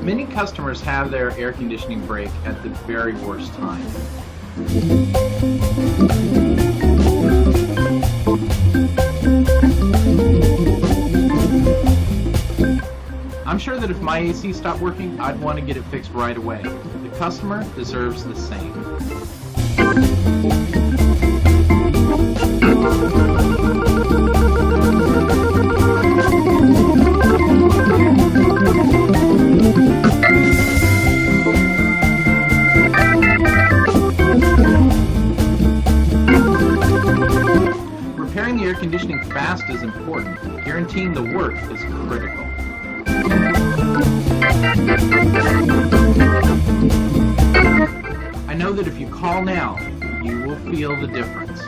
Many customers have their air conditioning break at the very worst time. I'm sure that if my AC stopped working, I'd want to get it fixed right away. The customer deserves the same. Repairing the air conditioning fast is important. Guaranteeing the work is critical. I know that if you call now, you will feel the difference.